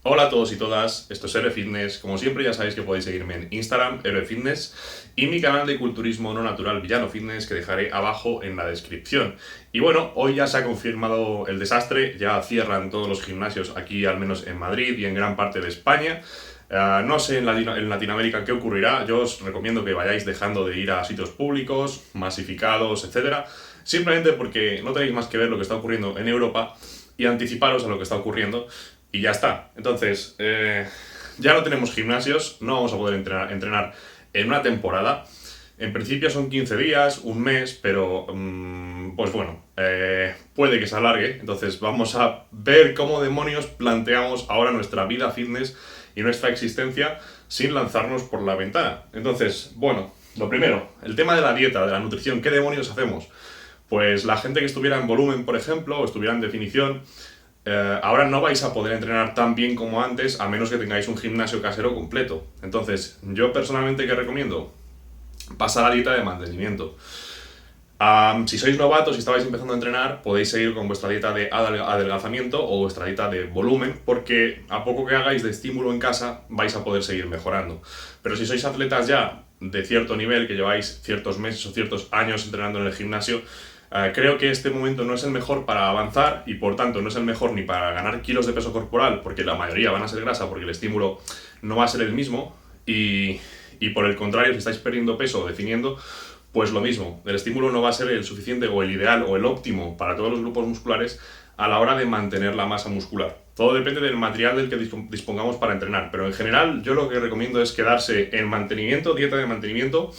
Hola a todos y todas, esto es Héroe Fitness. Como siempre ya sabéis que podéis seguirme en Instagram, Héroe Fitness, y mi canal de culturismo no natural Villano Fitness, que dejaré abajo en la descripción. Y bueno, hoy ya se ha confirmado el desastre, ya cierran todos los gimnasios aquí, al menos en Madrid y en gran parte de España. No sé en Latinoamérica qué ocurrirá, yo os recomiendo que vayáis dejando de ir a sitios públicos, masificados, etcétera, simplemente porque no tenéis más que ver lo que está ocurriendo en Europa y anticiparos a lo que está ocurriendo y ya está. Entonces, ya no tenemos gimnasios, no vamos a poder entrenar en una temporada. En principio son 15 días, un mes, pero pues bueno, puede que se alargue. Entonces vamos a ver cómo demonios planteamos ahora nuestra vida fitness y nuestra existencia sin lanzarnos por la ventana. Entonces, bueno, lo primero, el tema de la dieta, de la nutrición, ¿qué demonios hacemos? Pues la gente que estuviera en volumen, por ejemplo, o estuviera en definición, ahora no vais a poder entrenar tan bien como antes, a menos que tengáis un gimnasio casero completo. Entonces, yo personalmente, ¿qué recomiendo? Pasar a dieta de mantenimiento. Si sois novatos y estabais empezando a entrenar, podéis seguir con vuestra dieta de adelgazamiento o vuestra dieta de volumen, porque a poco que hagáis de estímulo en casa, vais a poder seguir mejorando. Pero si sois atletas ya de cierto nivel, que lleváis ciertos meses o ciertos años entrenando en el gimnasio, creo que este momento no es el mejor para avanzar y por tanto no es el mejor ni para ganar kilos de peso corporal, porque la mayoría van a ser grasa, porque el estímulo no va a ser el mismo, y por el contrario, si estáis perdiendo peso o definiendo, pues lo mismo, el estímulo no va a ser el suficiente o el ideal o el óptimo para todos los grupos musculares a la hora de mantener la masa muscular. Todo depende del material del que dispongamos para entrenar, pero en general yo lo que recomiendo es quedarse en mantenimiento, dieta de mantenimiento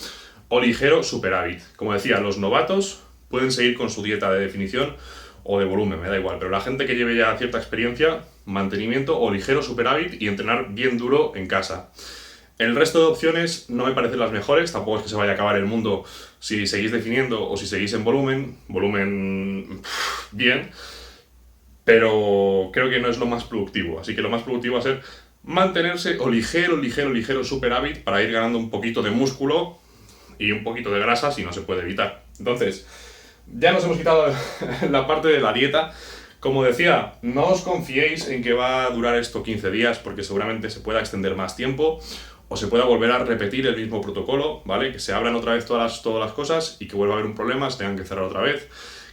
o ligero superávit. Como decía, los novatos pueden seguir con su dieta de definición o de volumen, me da igual, pero la gente que lleve ya cierta experiencia, mantenimiento o ligero superávit y entrenar bien duro en casa. El resto de opciones no me parecen las mejores, tampoco es que se vaya a acabar el mundo si seguís definiendo o si seguís en volumen bien, pero creo que no es lo más productivo, así que lo más productivo va a ser mantenerse o ligero superávit para ir ganando un poquito de músculo y un poquito de grasa si no se puede evitar. Entonces, ya nos hemos quitado la parte de la dieta. Como decía, no os confiéis en que va a durar esto 15 días porque seguramente se pueda extender más tiempo o se pueda volver a repetir el mismo protocolo, ¿vale? Que se abran otra vez todas las cosas y que vuelva a haber un problema, se tengan que cerrar otra vez,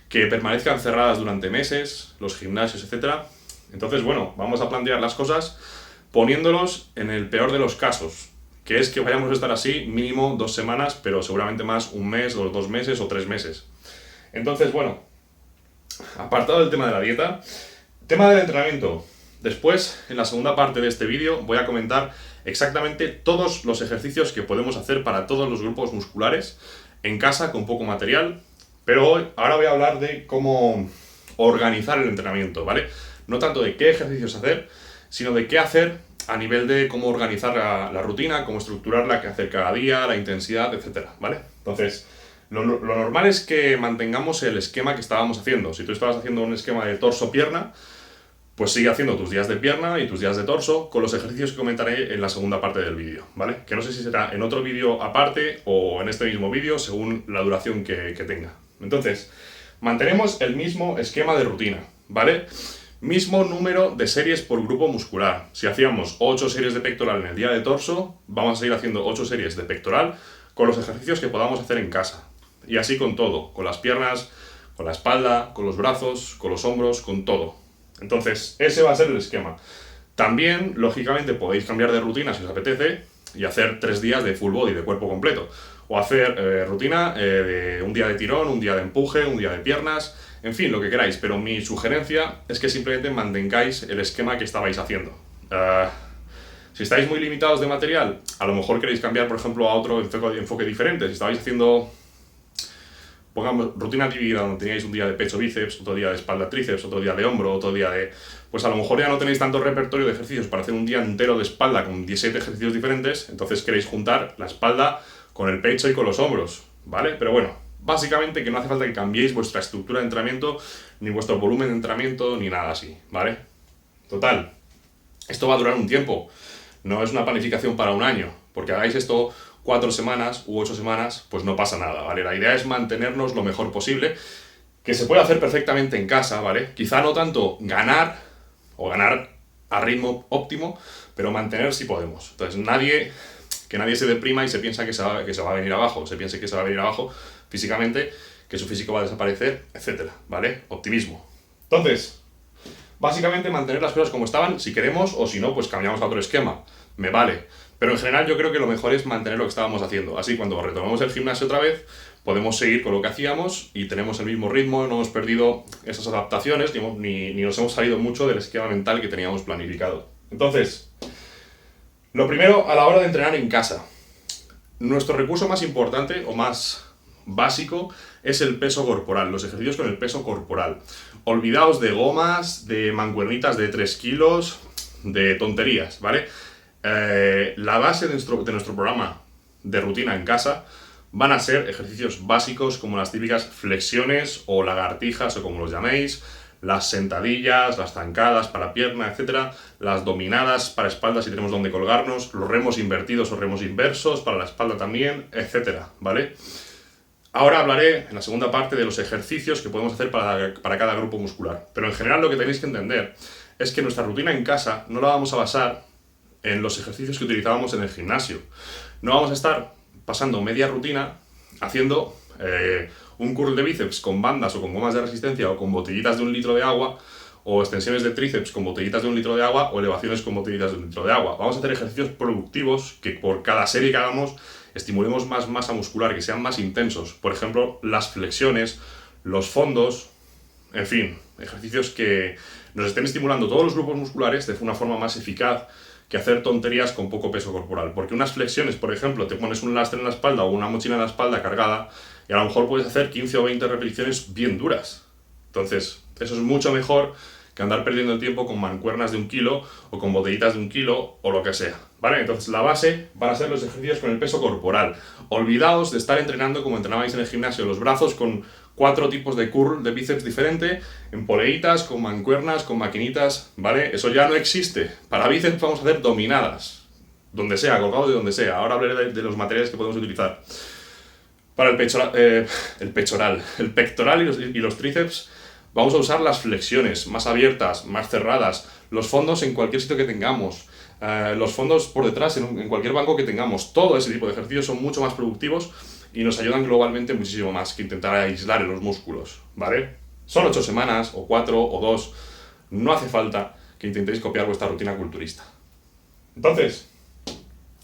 que permanezcan cerradas durante meses, los gimnasios, etc. Entonces, bueno, vamos a plantear las cosas poniéndolos en el peor de los casos, que es que vayamos a estar así mínimo 2 semanas, pero seguramente más un mes, o 2 meses o 3 meses. Entonces, bueno, apartado del tema de la dieta, tema del entrenamiento. Después, en la segunda parte de este vídeo, voy a comentar exactamente todos los ejercicios que podemos hacer para todos los grupos musculares en casa con poco material, pero ahora voy a hablar de cómo organizar el entrenamiento, ¿vale? No tanto de qué ejercicios hacer, sino de qué hacer a nivel de cómo organizar la rutina, cómo estructurarla, qué hacer cada día, la intensidad, etcétera, ¿vale? Entonces, lo normal es que mantengamos el esquema que estábamos haciendo. Si tú estabas haciendo un esquema de torso-pierna, pues sigue haciendo tus días de pierna y tus días de torso con los ejercicios que comentaré en la segunda parte del vídeo, ¿vale? Que no sé si será en otro vídeo aparte o en este mismo vídeo según la duración que tenga. Entonces, mantenemos el mismo esquema de rutina, ¿vale? Mismo número de series por grupo muscular. Si hacíamos 8 series de pectoral en el día de torso, vamos a seguir haciendo 8 series de pectoral con los ejercicios que podamos hacer en casa. Y así con todo, con las piernas, con la espalda, con los brazos, con los hombros, con todo. Entonces, ese va a ser el esquema. También, lógicamente, podéis cambiar de rutina si os apetece y hacer 3 días de full body, de cuerpo completo. O hacer rutina de un día de tirón, un día de empuje, un día de piernas, en fin, lo que queráis. Pero mi sugerencia es que simplemente mantengáis el esquema que estabais haciendo. Si estáis muy limitados de material, a lo mejor queréis cambiar, por ejemplo, a otro enfoque diferente. Si estabais haciendo, pongamos, rutina dividida, donde teníais un día de pecho bíceps, otro día de espalda tríceps, otro día de hombro, otro día de... Pues a lo mejor ya no tenéis tanto repertorio de ejercicios para hacer un día entero de espalda con 17 ejercicios diferentes, entonces queréis juntar la espalda con el pecho y con los hombros, ¿vale? Pero bueno, básicamente que no hace falta que cambiéis vuestra estructura de entrenamiento, ni vuestro volumen de entrenamiento, ni nada así, ¿vale? Total, esto va a durar un tiempo, no es una planificación para un año, porque hagáis esto 4 semanas u 8 semanas, pues no pasa nada, ¿vale? La idea es mantenernos lo mejor posible, que se puede hacer perfectamente en casa, ¿vale? Quizá no tanto ganar a ritmo óptimo, pero mantener si podemos. Entonces, que nadie se deprima y se piensa que se va a venir abajo, se piense que se va a venir abajo físicamente, que su físico va a desaparecer, etcétera, ¿vale? Optimismo. Entonces, básicamente mantener las cosas como estaban, si queremos, o si no, pues cambiamos a otro esquema. Me vale. Pero en general yo creo que lo mejor es mantener lo que estábamos haciendo. Así cuando retomemos el gimnasio otra vez, podemos seguir con lo que hacíamos y tenemos el mismo ritmo, no hemos perdido esas adaptaciones, ni nos hemos salido mucho del esquema mental que teníamos planificado. Entonces, lo primero a la hora de entrenar en casa. Nuestro recurso más importante o más básico es el peso corporal, los ejercicios con el peso corporal. Olvidaos de gomas, de mancuernitas de 3 kilos, de tonterías, ¿vale? La base de nuestro programa de rutina en casa van a ser ejercicios básicos como las típicas flexiones o lagartijas o como los llaméis, las sentadillas, las zancadas para pierna, etc. Las dominadas para espalda si tenemos donde colgarnos, los remos invertidos o remos inversos para la espalda también, etc. ¿Vale? Ahora hablaré en la segunda parte de los ejercicios que podemos hacer para cada grupo muscular. Pero en general lo que tenéis que entender es que nuestra rutina en casa no la vamos a basar en los ejercicios que utilizábamos en el gimnasio. No vamos a estar pasando media rutina haciendo un curl de bíceps con bandas o con gomas de resistencia o con botellitas de 1 litro de agua, o extensiones de tríceps con botellitas de 1 litro de agua, o elevaciones con botellitas de 1 litro de agua. Vamos a hacer ejercicios productivos que por cada serie que hagamos estimulemos más masa muscular, que sean más intensos. Por ejemplo, las flexiones, los fondos, en fin, ejercicios que nos estén estimulando todos los grupos musculares de una forma más eficaz que hacer tonterías con poco peso corporal. Porque unas flexiones, por ejemplo, te pones un lastre en la espalda o una mochila en la espalda cargada y a lo mejor puedes hacer 15 o 20 repeticiones bien duras. Entonces, eso es mucho mejor que andar perdiendo el tiempo con mancuernas de 1 kilo o con botellitas de 1 kilo o lo que sea, ¿vale? Entonces, la base van a ser los ejercicios con el peso corporal. Olvidaos de estar entrenando como entrenabais en el gimnasio, los brazos con 4 tipos de curl de bíceps diferente, en poleitas, con mancuernas, con maquinitas, ¿vale? Eso ya no existe. Para bíceps vamos a hacer dominadas, donde sea, colgados de donde sea. Ahora hablaré de los materiales que podemos utilizar. Para el pectoral y los tríceps vamos a usar las flexiones más abiertas, más cerradas, los fondos en cualquier sitio que tengamos, los fondos por detrás en cualquier banco que tengamos. Todo ese tipo de ejercicios son mucho más productivos y nos ayudan globalmente muchísimo más que intentar aislar en los músculos, ¿vale? Son 8 semanas, o 4, o 2, no hace falta que intentéis copiar vuestra rutina culturista. Entonces,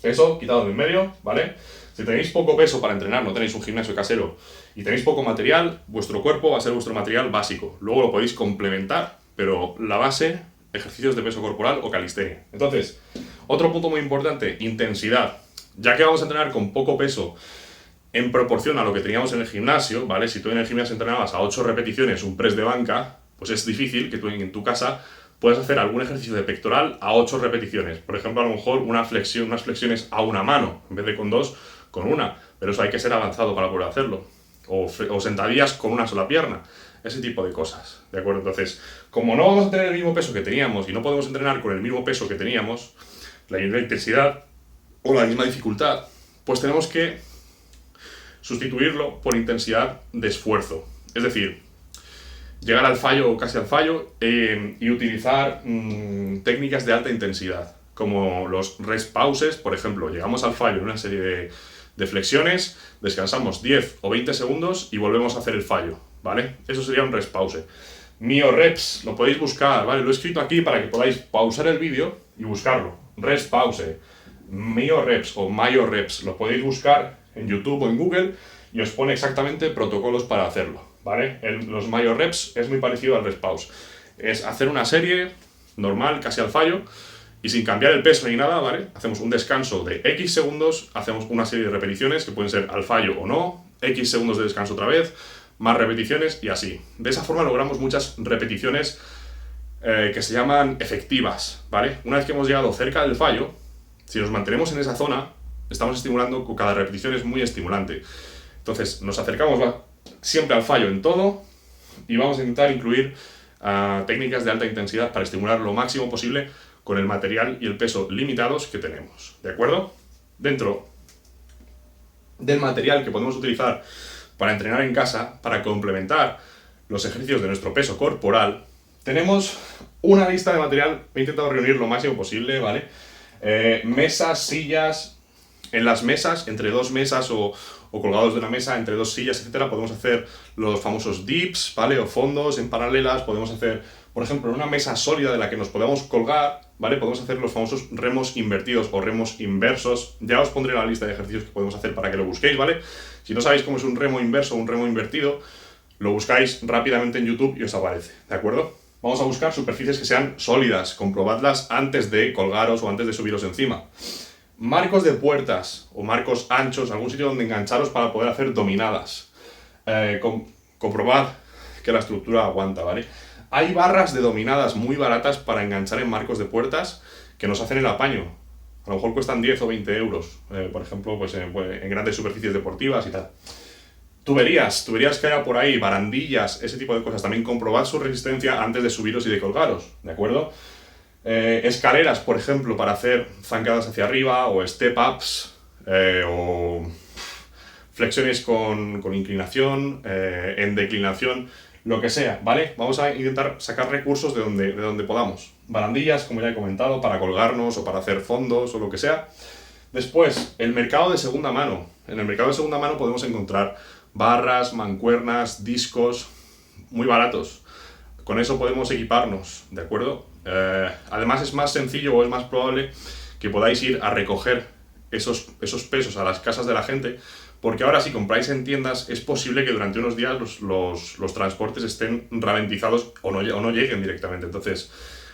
eso quitado de en medio, ¿vale? Si tenéis poco peso para entrenar, no tenéis un gimnasio casero y tenéis poco material, vuestro cuerpo va a ser vuestro material básico. Luego lo podéis complementar, pero la base, ejercicios de peso corporal o calistenia. Entonces, otro punto muy importante, intensidad. Ya que vamos a entrenar con poco peso en proporción a lo que teníamos en el gimnasio, ¿vale? Si tú en el gimnasio entrenabas a 8 repeticiones un press de banca, pues es difícil que tú en tu casa puedas hacer algún ejercicio de pectoral a 8 repeticiones. Por ejemplo, a lo mejor unas flexiones a una mano, en vez de con 2, con una. Pero eso hay que ser avanzado para poder hacerlo. O sentadillas con una sola pierna. Ese tipo de cosas, ¿de acuerdo? Entonces, como no vamos a tener el mismo peso que teníamos y no podemos entrenar con el mismo peso que teníamos, la misma intensidad o la misma dificultad, pues tenemos que sustituirlo por intensidad de esfuerzo. Es decir, llegar al fallo o casi al fallo y utilizar técnicas de alta intensidad, como los rest pauses. Por ejemplo, llegamos al fallo en una serie de flexiones, descansamos 10 o 20 segundos y volvemos a hacer el fallo, ¿vale? Eso sería un rest pause. Myoreps, lo podéis buscar, ¿vale? Lo he escrito aquí para que podáis pausar el vídeo y buscarlo. Rest pause, myoreps o myoreps, lo podéis buscar en YouTube o en Google y os pone exactamente protocolos para hacerlo, ¿vale? Los myoreps es muy parecido al rest pause. Es hacer una serie normal, casi al fallo, y sin cambiar el peso ni nada, ¿vale? Hacemos un descanso de X segundos, hacemos una serie de repeticiones que pueden ser al fallo o no, X segundos de descanso otra vez, más repeticiones y así. De esa forma logramos muchas repeticiones que se llaman efectivas, ¿vale? Una vez que hemos llegado cerca del fallo, si nos mantenemos en esa zona, estamos estimulando, cada repetición es muy estimulante. Entonces nos acercamos siempre al fallo en todo y vamos a intentar incluir técnicas de alta intensidad para estimular lo máximo posible con el material y el peso limitados que tenemos, ¿de acuerdo? Dentro del material que podemos utilizar para entrenar en casa, para complementar los ejercicios de nuestro peso corporal, tenemos una lista de material, he intentado reunir lo máximo posible, ¿vale? Mesas, sillas, en las mesas, entre dos mesas o colgados de una mesa, entre dos sillas, etcétera, podemos hacer los famosos dips, ¿vale? O fondos en paralelas, podemos hacer, por ejemplo, en una mesa sólida de la que nos podemos colgar, ¿vale? Podemos hacer los famosos remos invertidos o remos inversos. Ya os pondré la lista de ejercicios que podemos hacer para que lo busquéis, ¿vale? Si no sabéis cómo es un remo inverso o un remo invertido, lo buscáis rápidamente en YouTube y os aparece, ¿de acuerdo? Vamos a buscar superficies que sean sólidas, comprobadlas antes de colgaros o antes de subiros encima. Marcos de puertas o marcos anchos, algún sitio donde engancharos para poder hacer dominadas. Comprobad que la estructura aguanta, ¿vale? Hay barras de dominadas muy baratas para enganchar en marcos de puertas que nos hacen el apaño. A lo mejor cuestan 10 o 20 euros, por ejemplo, pues en grandes superficies deportivas y tal. Tuberías que haya por ahí, barandillas, ese tipo de cosas. También comprobad su resistencia antes de subiros y de colgaros, ¿de acuerdo? Escaleras, por ejemplo, para hacer zancadas hacia arriba, o step-ups, o flexiones con inclinación, en declinación, lo que sea, ¿vale? Vamos a intentar sacar recursos de donde podamos. Barandillas, como ya he comentado, para colgarnos o para hacer fondos o lo que sea. Después, el mercado de segunda mano. En el mercado de segunda mano podemos encontrar barras, mancuernas, discos, muy baratos. Con eso podemos equiparnos, ¿de acuerdo? Además es más sencillo o es más probable que podáis ir a recoger esos pesos a las casas de la gente, porque ahora si compráis en tiendas es posible que durante unos días los transportes estén ralentizados o no lleguen directamente. Entonces,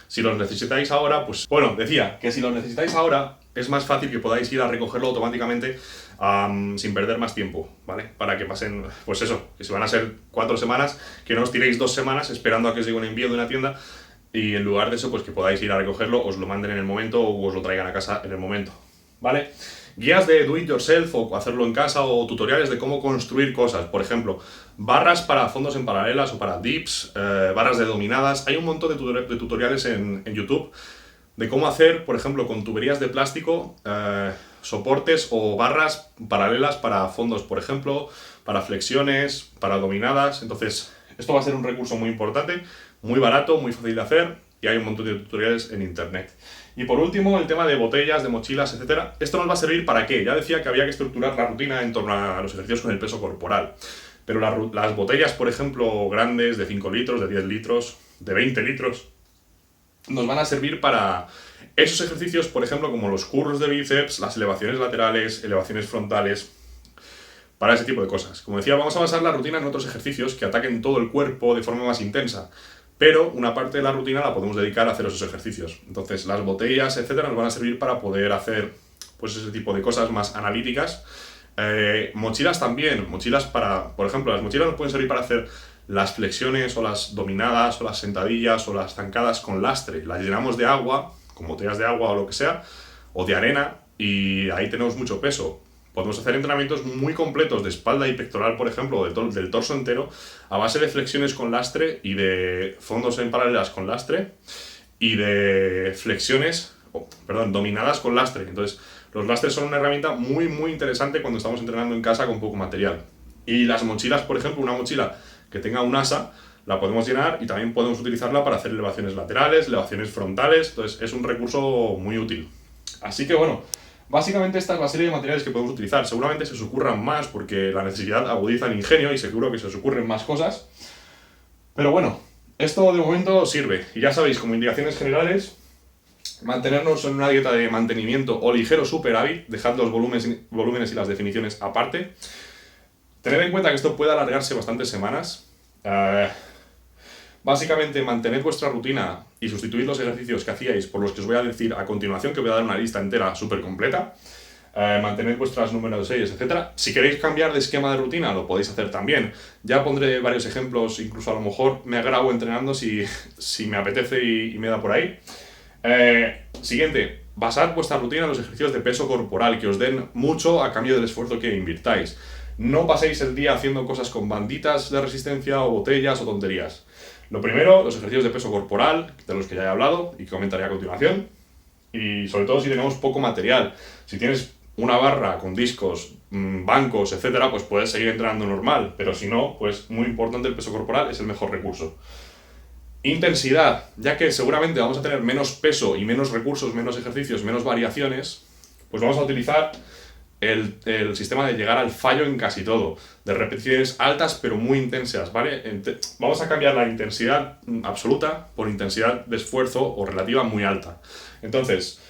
si los necesitáis ahora, pues bueno, decía que si los necesitáis ahora es más fácil que podáis ir a recogerlo automáticamente sin perder más tiempo, ¿vale? Para que pasen, pues eso, que si van a ser 4 semanas, que no os tiréis 2 semanas esperando a que os llegue un envío de una tienda y en lugar de eso, pues que podáis ir a recogerlo, os lo manden en el momento o os lo traigan a casa en el momento, ¿vale? Guías de do it yourself o hacerlo en casa o tutoriales de cómo construir cosas, por ejemplo, barras para fondos en paralelas o para dips, barras de dominadas. Hay un montón de tutoriales en YouTube de cómo hacer, por ejemplo, con tuberías de plástico, soportes o barras paralelas para fondos, por ejemplo, para flexiones, para dominadas. Entonces, esto va a ser un recurso muy importante, muy barato, muy fácil de hacer y hay un montón de tutoriales en internet. Y por último, el tema de botellas, de mochilas, etcétera. Esto nos va a servir ¿para qué? Ya decía que había que estructurar la rutina en torno a los ejercicios con el peso corporal. Pero las botellas, por ejemplo, grandes, de 5 litros, de 10 litros, de 20 litros, nos van a servir para esos ejercicios, por ejemplo, como los curls de bíceps, las elevaciones laterales, elevaciones frontales, para ese tipo de cosas. Como decía, vamos a basar la rutina en otros ejercicios que ataquen todo el cuerpo de forma más intensa, pero una parte de la rutina la podemos dedicar a hacer esos ejercicios. Entonces, las botellas, etcétera, nos van a servir para poder hacer pues ese tipo de cosas más analíticas. Mochilas también, mochilas para, por ejemplo, las mochilas nos pueden servir para hacer las flexiones o las dominadas o las sentadillas o las zancadas con lastre. Las llenamos de agua, con botellas de agua o lo que sea, o de arena, y ahí tenemos mucho peso. Podemos hacer entrenamientos muy completos de espalda y pectoral, por ejemplo, del torso entero, a base de flexiones con lastre y de fondos en paralelas con lastre y de flexiones, dominadas con lastre. Entonces, los lastres son una herramienta muy, muy interesante cuando estamos entrenando en casa con poco material. Y las mochilas, por ejemplo, una mochila que tenga un asa, la podemos llenar y también podemos utilizarla para hacer elevaciones laterales, elevaciones frontales. Entonces, es un recurso muy útil. Así que bueno, básicamente esta es la serie de materiales que podemos utilizar. Seguramente se os ocurran más porque la necesidad agudiza el ingenio y seguro que se os ocurren más cosas. Pero bueno, esto de momento sirve. Y ya sabéis, como indicaciones generales, mantenernos en una dieta de mantenimiento o ligero superávit, dejad los volúmenes y las definiciones aparte. Tened en cuenta que esto puede alargarse bastantes semanas. Básicamente, mantened vuestra rutina y sustituid los ejercicios que hacíais por los que os voy a decir a continuación, que voy a dar una lista entera súper completa. Mantened vuestras números de series, etc. Si queréis cambiar de esquema de rutina, lo podéis hacer también. Ya pondré varios ejemplos, incluso a lo mejor me grabo entrenando si me apetece y me da por ahí. Siguiente, basad vuestra rutina en los ejercicios de peso corporal, que os den mucho a cambio del esfuerzo que invirtáis. No paséis el día haciendo cosas con banditas de resistencia o botellas o tonterías. Lo primero, los ejercicios de peso corporal, de los que ya he hablado y que comentaré a continuación. Y sobre todo si tenemos poco material. Si tienes una barra con discos, bancos, etcétera, pues puedes seguir entrenando normal. Pero si no, pues muy importante, el peso corporal es el mejor recurso. Intensidad, ya que seguramente vamos a tener menos peso y menos recursos, menos ejercicios, menos variaciones, pues vamos a utilizar el sistema de llegar al fallo en casi todo, de repeticiones altas pero muy intensas, ¿vale? Vamos a cambiar la intensidad absoluta por intensidad de esfuerzo o relativa muy alta. Entonces,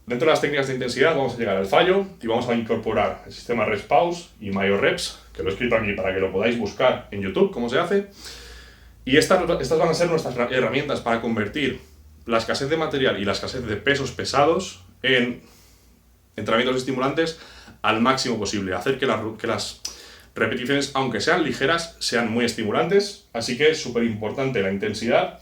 dentro de las técnicas de intensidad vamos a llegar al fallo y vamos a incorporar el sistema Rest Pause y MyoReps, que lo he escrito aquí para que lo podáis buscar en YouTube, cómo se hace. Y estas van a ser nuestras herramientas para convertir la escasez de material y la escasez de pesos pesados en entrenamientos estimulantes al máximo posible. Hacer que las repeticiones, aunque sean ligeras, sean muy estimulantes. Así que es súper importante la intensidad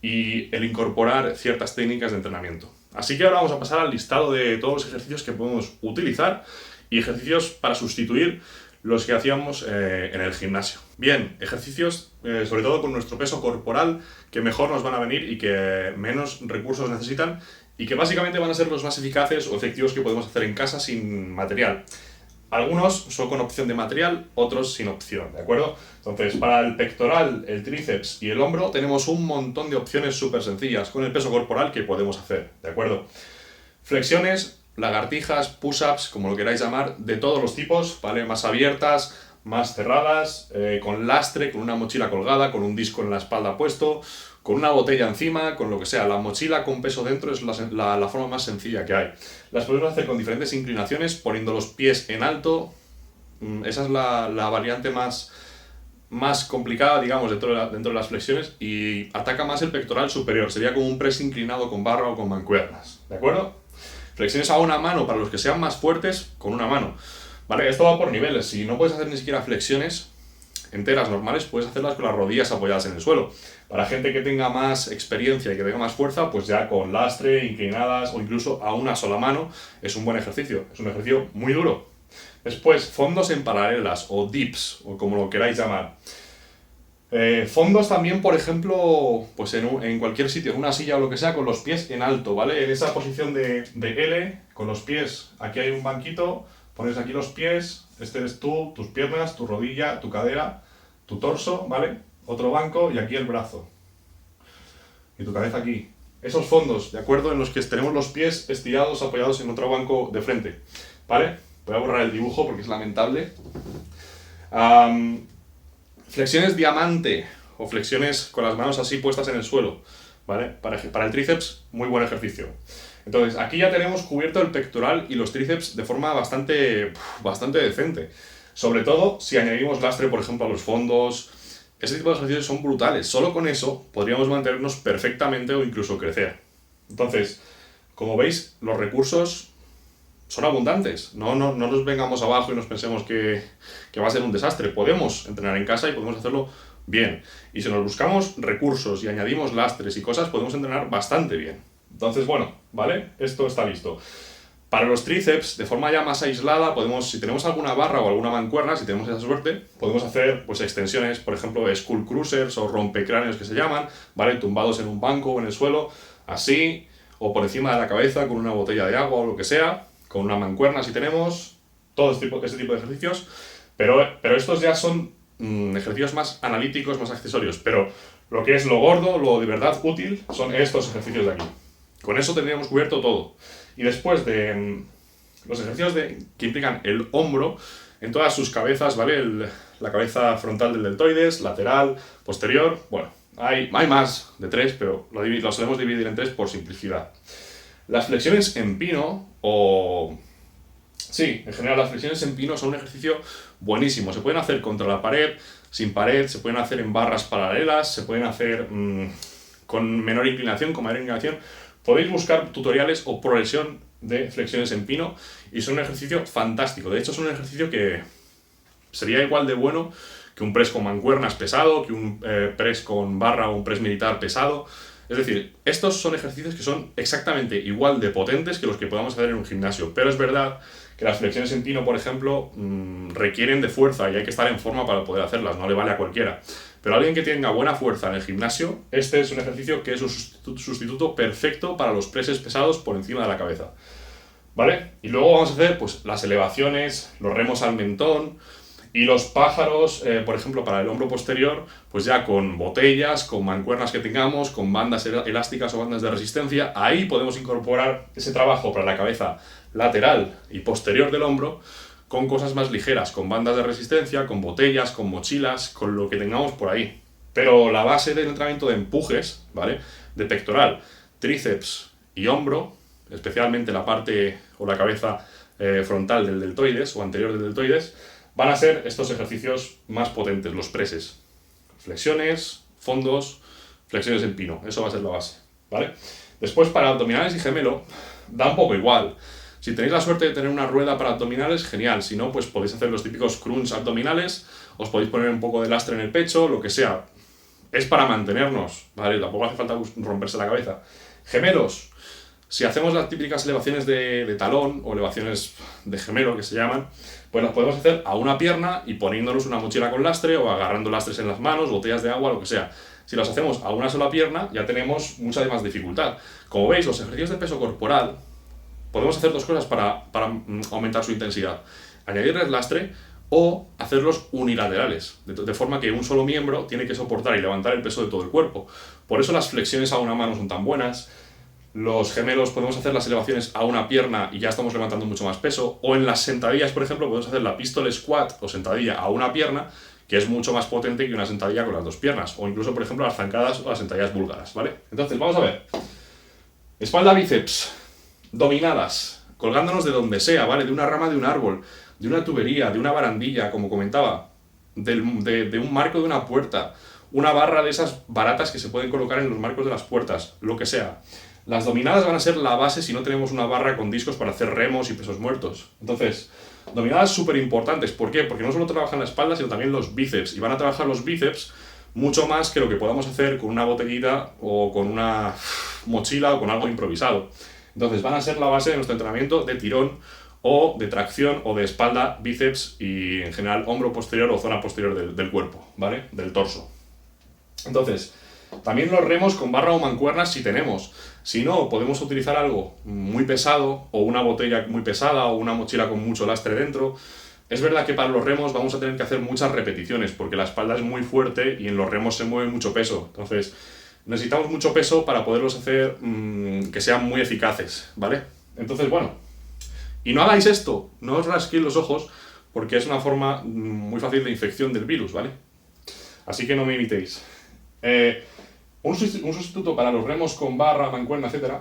y el incorporar ciertas técnicas de entrenamiento. Así que ahora vamos a pasar al listado de todos los ejercicios que podemos utilizar y ejercicios para sustituir los que hacíamos en el gimnasio. Bien, ejercicios sobre todo con nuestro peso corporal que mejor nos van a venir y que menos recursos necesitan y que básicamente van a ser los más eficaces o efectivos que podemos hacer en casa sin material. Algunos son con opción de material, otros sin opción, ¿de acuerdo? Entonces, para el pectoral, el tríceps y el hombro tenemos un montón de opciones súper sencillas con el peso corporal que podemos hacer, ¿de acuerdo? Flexiones, lagartijas, push-ups, como lo queráis llamar, de todos los tipos, ¿vale? Más abiertas, más cerradas, con lastre, con una mochila colgada, con un disco en la espalda puesto, con una botella encima, con lo que sea. La mochila con peso dentro es la forma más sencilla que hay. Las podemos hacer con diferentes inclinaciones, poniendo los pies en alto. Esa es la variante más complicada, digamos, dentro de las flexiones y ataca más el pectoral superior. Sería como un press inclinado con barra o con mancuernas, ¿de acuerdo? Flexiones a una mano para los que sean más fuertes, con una mano. Vale, esto va por niveles. Si no puedes hacer ni siquiera flexiones enteras normales, puedes hacerlas con las rodillas apoyadas en el suelo. Para gente que tenga más experiencia y que tenga más fuerza, pues ya con lastre, inclinadas o incluso a una sola mano es un buen ejercicio. Es un ejercicio muy duro. Después, fondos en paralelas o dips, o como lo queráis llamar. Fondos también, por ejemplo, pues en cualquier sitio, en una silla o lo que sea, con los pies en alto, ¿vale? En esa posición de L, con los pies, aquí hay un banquito, pones aquí los pies, este eres tú, tus piernas, tu rodilla, tu cadera, tu torso, ¿vale? Otro banco y aquí el brazo. Y tu cabeza aquí. Esos fondos, ¿de acuerdo? En los que tenemos los pies estirados, apoyados en otro banco de frente, ¿vale? Voy a borrar el dibujo porque es lamentable. Flexiones diamante o flexiones con las manos así puestas en el suelo, ¿vale? Para el tríceps, muy buen ejercicio. Entonces, aquí ya tenemos cubierto el pectoral y los tríceps de forma bastante decente. Sobre todo si añadimos lastre, por ejemplo, a los fondos. Ese tipo de ejercicios son brutales. Solo con eso podríamos mantenernos perfectamente o incluso crecer. Entonces, como veis, los recursos son abundantes. No nos vengamos abajo y nos pensemos que va a ser un desastre. Podemos entrenar en casa y podemos hacerlo bien. Y si nos buscamos recursos y añadimos lastres y cosas, podemos entrenar bastante bien. Entonces, bueno, ¿vale? Esto está listo. Para los tríceps, de forma ya más aislada, si tenemos alguna barra o alguna mancuerna, si tenemos esa suerte, podemos hacer pues extensiones, por ejemplo, skull cruisers o rompecráneos que se llaman, ¿vale? Tumbados en un banco o en el suelo, así, o por encima de la cabeza con una botella de agua o lo que sea, con una mancuerna si tenemos, todo este tipo de ejercicios, pero estos ya son ejercicios más analíticos, más accesorios, pero lo que es lo gordo, lo de verdad útil, son estos ejercicios de aquí. Con eso tendríamos cubierto todo. Y después de los ejercicios que implican el hombro, en todas sus cabezas, ¿vale? La cabeza frontal del deltoides, lateral, posterior, bueno, hay más de 3, pero lo solemos dividir en 3 por simplicidad. Las flexiones en pino, sí, en general las flexiones en pino son un ejercicio buenísimo. Se pueden hacer contra la pared, sin pared, se pueden hacer en barras paralelas, se pueden hacer con menor inclinación, con mayor inclinación. Podéis buscar tutoriales o progresión de flexiones en pino y son un ejercicio fantástico. De hecho, es un ejercicio que sería igual de bueno que un press con mancuernas pesado, que un press con barra o un press militar pesado. Es decir, estos son ejercicios que son exactamente igual de potentes que los que podamos hacer en un gimnasio. Pero es verdad que las flexiones en pino, por ejemplo, requieren de fuerza y hay que estar en forma para poder hacerlas, no le vale a cualquiera. Pero alguien que tenga buena fuerza en el gimnasio, este es un ejercicio que es un sustituto perfecto para los presses pesados por encima de la cabeza, ¿vale? Y luego vamos a hacer pues, las elevaciones, los remos al mentón, Y los pájaros, por ejemplo, para el hombro posterior, pues ya con botellas, con mancuernas que tengamos, con bandas elásticas o bandas de resistencia, ahí podemos incorporar ese trabajo para la cabeza lateral y posterior del hombro con cosas más ligeras, con bandas de resistencia, con botellas, con mochilas, con lo que tengamos por ahí. Pero la base del entrenamiento de empujes, ¿vale? De pectoral, tríceps y hombro, especialmente la parte o la cabeza frontal del deltoides o anterior del deltoides, van a ser estos ejercicios más potentes, los preses. Flexiones, fondos, flexiones en pino, eso va a ser la base, ¿vale? Después para abdominales y gemelo, da un poco igual. Si tenéis la suerte de tener una rueda para abdominales, genial. Si no, pues podéis hacer los típicos crunch abdominales, os podéis poner un poco de lastre en el pecho, lo que sea. Es para mantenernos, ¿vale? Tampoco hace falta romperse la cabeza. Gemelos, si hacemos las típicas elevaciones de talón o elevaciones de gemelo que se llaman, pues las podemos hacer a una pierna y poniéndonos una mochila con lastre o agarrando lastres en las manos, botellas de agua, lo que sea. Si las hacemos a una sola pierna, ya tenemos mucha más dificultad. Como veis, los ejercicios de peso corporal, podemos hacer dos cosas para aumentar su intensidad. Añadirles lastre o hacerlos unilaterales, de forma que un solo miembro tiene que soportar y levantar el peso de todo el cuerpo. Por eso las flexiones a una mano son tan buenas. Los gemelos podemos hacer las elevaciones a una pierna y ya estamos levantando mucho más peso. O en las sentadillas, por ejemplo, podemos hacer la pistol squat o sentadilla a una pierna, que es mucho más potente que una sentadilla con las dos piernas. O incluso, por ejemplo, las zancadas o las sentadillas búlgaras, ¿vale? Entonces, vamos a ver. Espalda, bíceps, dominadas, colgándonos de donde sea, ¿vale? De una rama de un árbol, de una tubería, de una barandilla, como comentaba, de un marco de una puerta, una barra de esas baratas que se pueden colocar en los marcos de las puertas, lo que sea. Las dominadas van a ser la base si no tenemos una barra con discos para hacer remos y pesos muertos. Entonces, dominadas súper importantes. ¿Por qué? Porque no solo trabajan la espalda, sino también los bíceps. Y van a trabajar los bíceps mucho más que lo que podamos hacer con una botellita o con una mochila o con algo improvisado. Entonces, van a ser la base de nuestro entrenamiento de tirón o de tracción o de espalda, bíceps y en general hombro posterior o zona posterior del cuerpo, ¿vale? Del torso. Entonces, también los remos con barra o mancuernas si tenemos. Si no, podemos utilizar algo muy pesado o una botella muy pesada o una mochila con mucho lastre dentro. Es verdad que para los remos vamos a tener que hacer muchas repeticiones porque la espalda es muy fuerte y en los remos se mueve mucho peso. Entonces, necesitamos mucho peso para poderlos hacer que sean muy eficaces, ¿vale? Entonces, bueno, y no hagáis esto, no os rasquéis los ojos porque es una forma muy fácil de infección del virus, ¿vale? Así que no me imitéis. Un sustituto para los remos con barra, mancuerna, etc.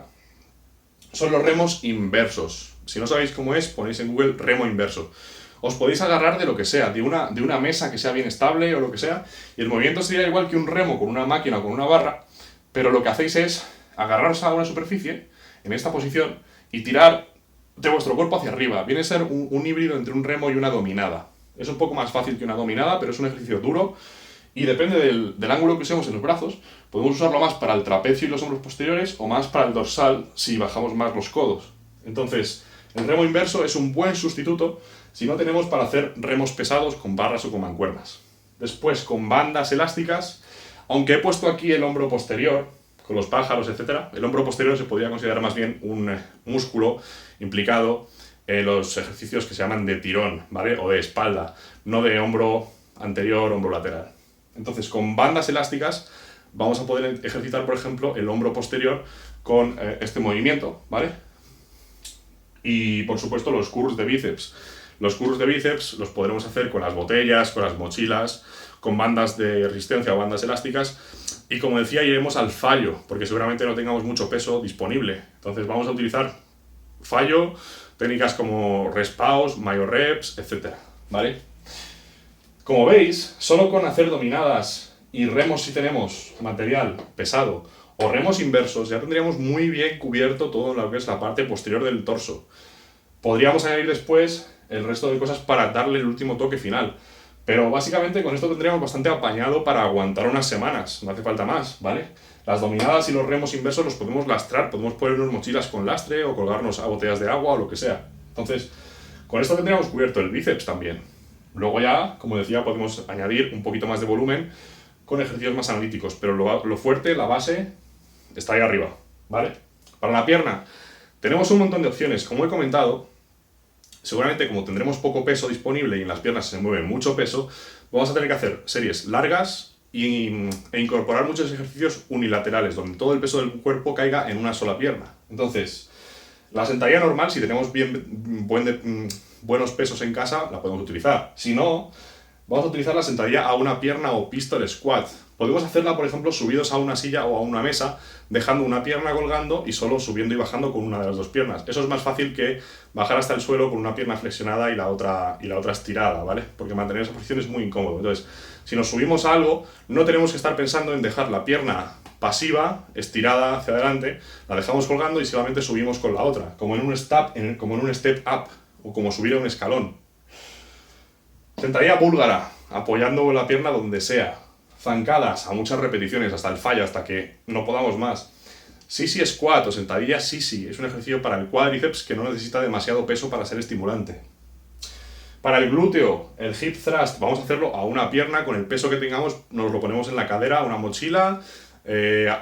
son los remos inversos. Si no sabéis cómo es, ponéis en Google remo inverso. Os podéis agarrar de lo que sea, de una mesa que sea bien estable o lo que sea, y el movimiento sería igual que un remo con una máquina o con una barra, pero lo que hacéis es agarraros a una superficie, en esta posición, y tirar de vuestro cuerpo hacia arriba. Viene a ser un híbrido entre un remo y una dominada. Es un poco más fácil que una dominada, pero es un ejercicio duro, y depende del ángulo que usemos en los brazos, podemos usarlo más para el trapecio y los hombros posteriores o más para el dorsal si bajamos más los codos. Entonces, el remo inverso es un buen sustituto si no tenemos para hacer remos pesados con barras o con mancuernas. Después, con bandas elásticas, aunque he puesto aquí el hombro posterior, con los pájaros, etc., el hombro posterior se podría considerar más bien un músculo implicado en los ejercicios que se llaman de tirón, ¿vale? O de espalda, no de hombro anterior, hombro lateral. Entonces, con bandas elásticas vamos a poder ejercitar, por ejemplo, el hombro posterior con este movimiento, ¿vale? Y, por supuesto, los curls de bíceps. Los curls de bíceps los podremos hacer con las botellas, con las mochilas, con bandas de resistencia o bandas elásticas. Y, como decía, iremos al fallo, porque seguramente no tengamos mucho peso disponible. Entonces, vamos a utilizar fallo, técnicas como respaws, myoreps, etc., ¿vale? Como veis, solo con hacer dominadas y remos si tenemos material pesado o remos inversos ya tendríamos muy bien cubierto todo lo que es la parte posterior del torso. Podríamos añadir después el resto de cosas para darle el último toque final, pero básicamente con esto tendríamos bastante apañado para aguantar unas semanas, no hace falta más, ¿vale? Las dominadas y los remos inversos los podemos lastrar, podemos ponernos mochilas con lastre o colgarnos a botellas de agua o lo que sea. Entonces, con esto tendríamos cubierto el bíceps también. Luego ya, como decía, podemos añadir un poquito más de volumen con ejercicios más analíticos, pero lo fuerte, la base, está ahí arriba, ¿vale? Para la pierna, tenemos un montón de opciones. Como he comentado, seguramente como tendremos poco peso disponible y en las piernas se mueve mucho peso, vamos a tener que hacer series largas e incorporar muchos ejercicios unilaterales, donde todo el peso del cuerpo caiga en una sola pierna. Entonces, la sentadilla normal, si tenemos buenos pesos en casa, la podemos utilizar. Si no, vamos a utilizar la sentadilla a una pierna o pistol squat. Podemos hacerla, por ejemplo, subidos a una silla o a una mesa, dejando una pierna colgando y solo subiendo y bajando con una de las dos piernas. Eso es más fácil que bajar hasta el suelo con una pierna flexionada y la otra estirada, ¿vale? Porque mantener esa posición es muy incómodo. Entonces, si nos subimos a algo, no tenemos que estar pensando en dejar la pierna pasiva, estirada hacia adelante, la dejamos colgando y solamente subimos con la otra, como en un step up o como subir a un escalón. Sentadilla búlgara, apoyando la pierna donde sea. Zancadas a muchas repeticiones, hasta el fallo, hasta que no podamos más. Sisi squat o sentadilla sisi, es un ejercicio para el cuádriceps que no necesita demasiado peso para ser estimulante. Para el glúteo, el hip thrust, vamos a hacerlo a una pierna, con el peso que tengamos nos lo ponemos en la cadera, una mochila,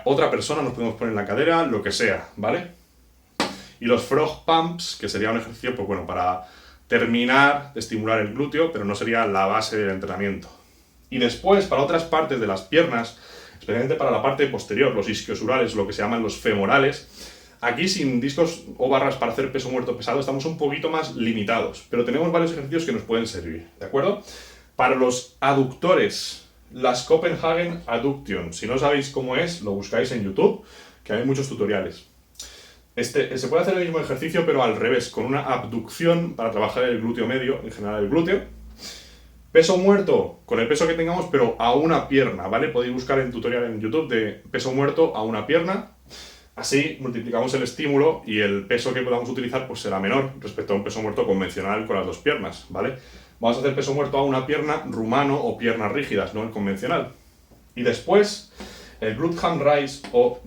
otra persona nos podemos poner en la cadera, lo que sea, ¿vale? Y los frog pumps, que sería un ejercicio, pues bueno, para terminar de estimular el glúteo, pero no sería la base del entrenamiento. Y después, para otras partes de las piernas, especialmente para la parte posterior, los isquiosurales, lo que se llaman los femorales, aquí sin discos o barras para hacer peso muerto pesado estamos un poquito más limitados, pero tenemos varios ejercicios que nos pueden servir, ¿de acuerdo? Para los aductores, las Copenhagen Adduction, si no sabéis cómo es, lo buscáis en YouTube, que hay muchos tutoriales. Se puede hacer el mismo ejercicio, pero al revés, con una abducción para trabajar el glúteo medio, en general el glúteo. Peso muerto, con el peso que tengamos, pero a una pierna, ¿vale? Podéis buscar en tutorial en YouTube de peso muerto a una pierna. Así multiplicamos el estímulo y el peso que podamos utilizar pues será menor respecto a un peso muerto convencional con las dos piernas, ¿vale? Vamos a hacer peso muerto a una pierna rumano o piernas rígidas, no el convencional. Y después, el glute ham raise o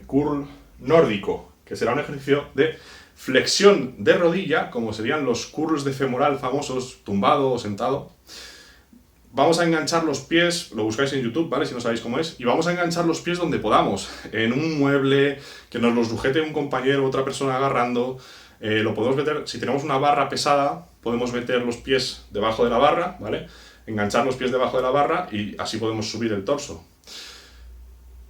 curl nórdico, que será un ejercicio de flexión de rodilla, como serían los curls de femoral famosos, tumbado o sentado. Vamos a enganchar los pies, lo buscáis en YouTube, ¿vale? Si no sabéis cómo es. Y vamos a enganchar los pies donde podamos. En un mueble, que nos los sujete un compañero o otra persona agarrando. Lo podemos meter, si tenemos una barra pesada, podemos meter los pies debajo de la barra, ¿vale? Enganchar los pies debajo de la barra y así podemos subir el torso.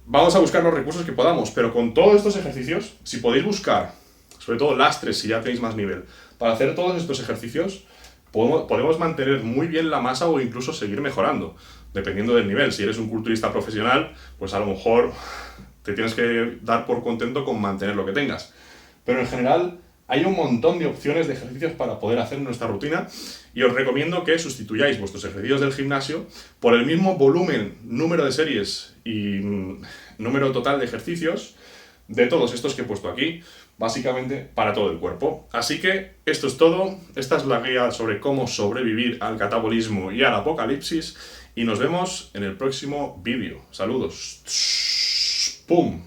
Vamos a buscar los recursos que podamos, pero con todos estos ejercicios, si podéis buscar, sobre todo lastres si ya tenéis más nivel, para hacer todos estos ejercicios, podemos mantener muy bien la masa o incluso seguir mejorando, dependiendo del nivel. Si eres un culturista profesional, pues a lo mejor te tienes que dar por contento con mantener lo que tengas. Pero en general hay un montón de opciones de ejercicios para poder hacer nuestra rutina y os recomiendo que sustituyáis vuestros ejercicios del gimnasio por el mismo volumen, número de series y número total de ejercicios de todos estos que he puesto aquí, básicamente para todo el cuerpo. Así que esto es todo, esta es la guía sobre cómo sobrevivir al catabolismo y al apocalipsis y nos vemos en el próximo vídeo. Saludos. ¡Pum!